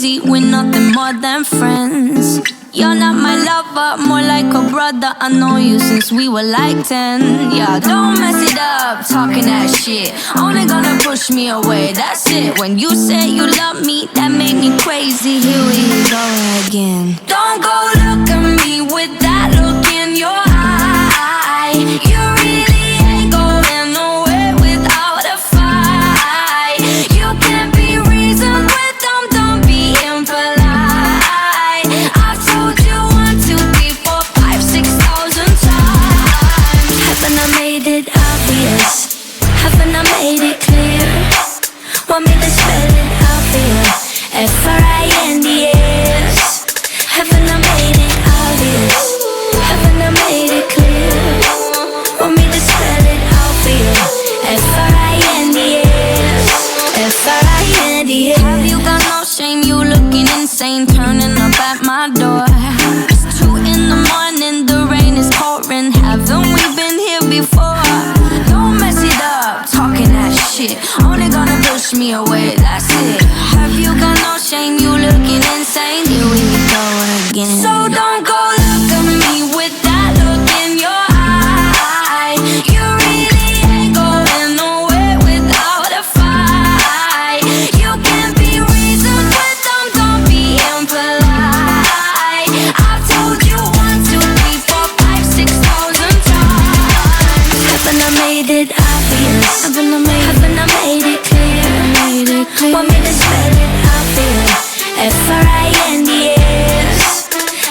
crazy, we're nothing more than friends. You're not my lover, more like a brother. I know you since we were like 10. Yeah, don't mess it up, talking that shit. Only gonna push me away, that's it. When you say you love me, that made me crazy. Here we go again. Don't go look at me with that look in your eye. You really ain't going nowhere without a fight. You can't be reasoned with them, don't be impolite. I've told you 1, 2, 3, 4, 5, 6,000 times. Haven't I made it obvious? Haven't I made it clear? Want me to spell it out for you? F-R-I-N-D-S. Haven't I made it obvious? Haven't I made it clear? Want me to spell it out for you? F-R-I-N-D-S. F-R-I-N-D-S. Have you got no shame? You looking insane, turning up at my door. It's 2 in the morning, the rain is pouring. Haven't we been here before? Don't mess it up, talking that shit. Only gonna push me away, that's it. Have you got no shame? You looking insane. Here we go again. So don't go look at me with that look in your eye. You really ain't going nowhere without a fight. You can't be reasoned with them, don't be impolite. I've told you 1, 2, 3, 4, 5, 6,000 times. Haven't I made it obvious? Haven't I made it clear? Want me to spell it out for you? F-R-I-N-D-S.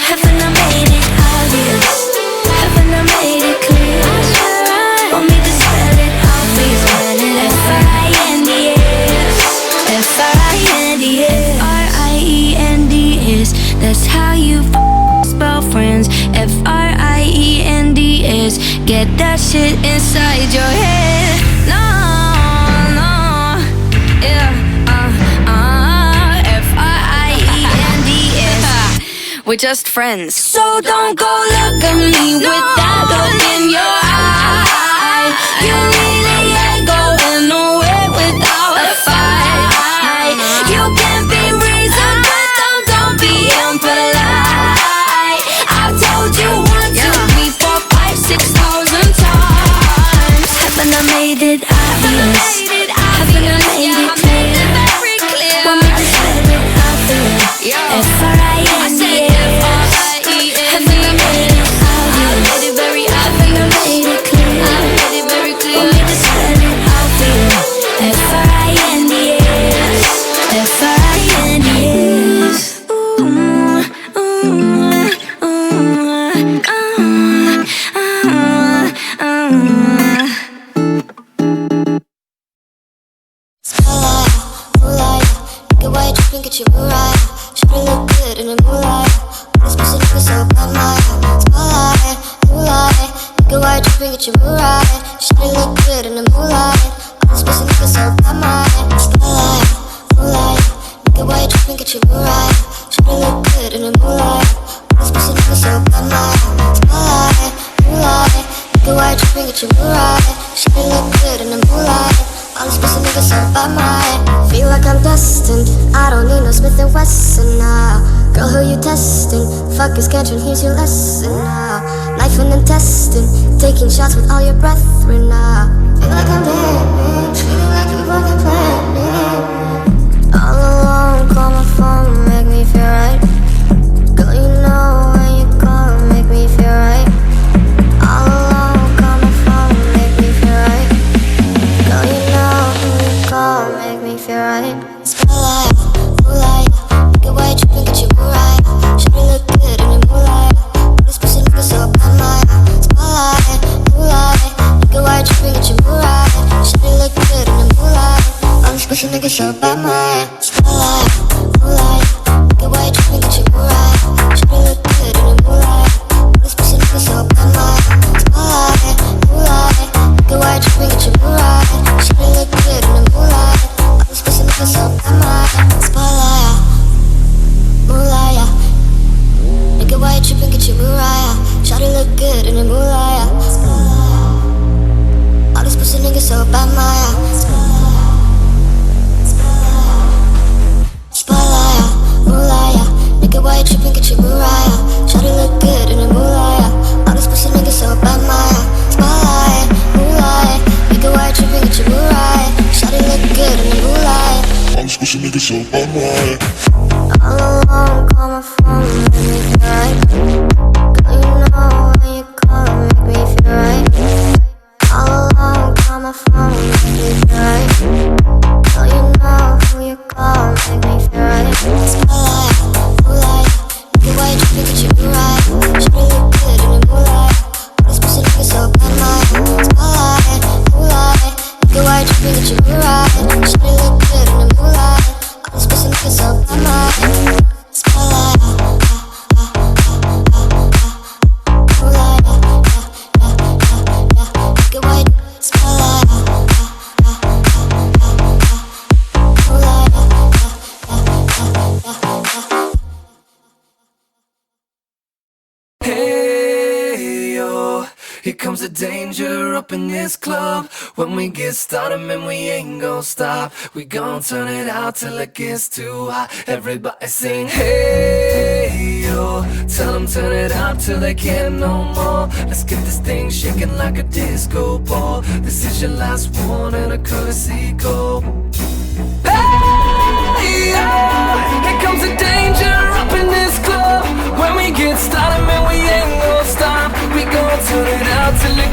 Haven't I made it obvious? Haven't I made it clear? Want me to spell it out for you? F-R-I-N-D-S. F-R-I-N-D-S. F-R-I-E-N-D-S. That's how you spell friends. F-R-I-E-N-D-S. Get that shit inside your head. No, no, yeah, F-R-I-E-N-D-S. We're just friends. So don't go look at me with that look in your eye. You really ain't going nowhere without a fight. You can't be reasoned with them, don't be impolite. I've told you 1, 2, 3, 4, 5, 6,000 times. Haven't I made it obvious? Haven't I made it clear? Want me to spell it out for you? F-R-I-N-D-S. Haven't I made it obvious? Haven't I made it clear? Want me to spell it out for you? F-R-I-N-D-S. F-R-I-N-D-S. Get you right, should've look good in the moonlight. This pussy nigga so bad, my spotlight, moonlight. Nigga, why you tripping? Get you right, should've look good in the moonlight. This pussy nigga so bad, my spotlight, moonlight. Nigga, why you tripping? Get you right, should've look good in the moonlight. This pussy nigga so bad, my spotlight, moonlight. Nigga, why you tripping? Get you right, should've look good in the moonlight. All these pussy niggas so bad, my feel like I'm destined. I don't need no Smith & Wesson now. Girl, who you testing? Fuck is catching, here's your lesson now. Knife and intestine, taking shots with all your brethren now. Feel like I'm living, feeling like you wasn't planning. All alone, call my phone, make me feel right. Girl, you know when you call, make me feel right. All alone, call my phone, make me feel right. Girl, you know when you call, make me feel right. Spotlight, moonlight, nigga, why you tripping? Get you right. Should've look good in the moonlight. This pussy nigga so bad, my spotlight, moonlight, nigga, why you tripping? Get you right. Should've look good in the moonlight. All this pussy nigga so bad, my spotlight, moonlight, nigga, why you tripping? Get you right. Should've look good in the moonlight. This pussy nigga so bad, my spotlight, moonlight, nigga, why you tripping? Get you right. Should've look good in the moonlight. All this pussy nigga so bad, my spotlight, moonlight. Nigga, why you tripping? Get you right. Shawty look good in the moonlight. All these pussy niggas so bad, my spotlight, Nigga, why you tripping? Get your Mariah. Shawty look good in the moonlight. All these pussy niggas so bad, Maya. Spotlight, moonlight. Nigga, why you tripping? Get your Mariah. Shawty look good in the moonlight. All these pussy niggas so bad, Maya. All alone, call my phone, make me feel right. Girl, you know when you call, make me feel right. All alone, call my phone, make me feel right. Girl, you know who you call, make me feel right. Spotlight, moonlight, nigga, why you tripping? Get your right. Shawty look good in the moonlight. All these pussy niggas so bad, Maya. Spotlight, moonlight, nigga, why you tripping? Get your right. Shawty look good in the moonlight. All these pussy niggas so bad, Maya. Spotlight, moonlight, nigga, why you spotlight, Hey yo, here comes the danger up in this club. When we get started, man, we ain't gon' stop. We gon' turn it out till it gets too hot. Everybody sing, hey yo. Tell them turn it out till they can't no more. Let's get this thing shaking like a disco ball. This is your last one and a courtesy call. Hey yo, here comes the danger up in this club. When we get started, man, we ain't gon' stop. We gon' turn it out till it